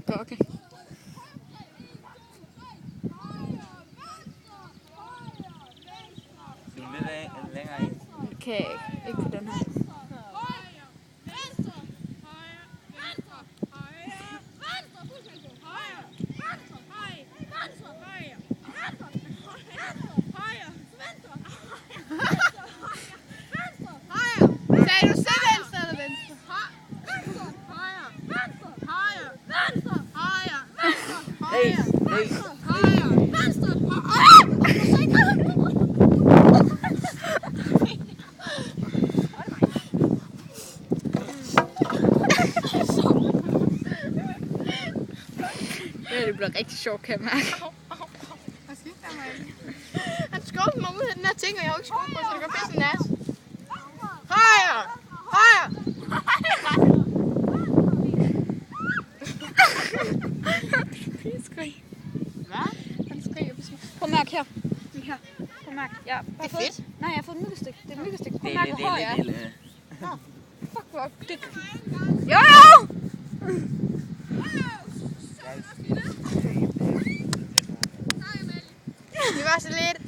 Gokke. Film lidt længere ind. Kan jeg ikke på den her. Sagde du så venstre eller venstre? Det bliver rigtig sjovt, kan jeg mærke. Han skubbede mig ud af den her ting, og jeg har ikke skubbet på, så det går pisse nas. Højre! Højre! Hvad? Han skriger på sig. Prøv at mærke her. Her. Prøv at mærke. Ja, Det er fedt. Nej, jeg har fået en myggestik. Det er en myggestik. Prøv Det at er mærke, hvor høj jeg er. lidt. Fuck, hvor det. Jo! Det var så lidt.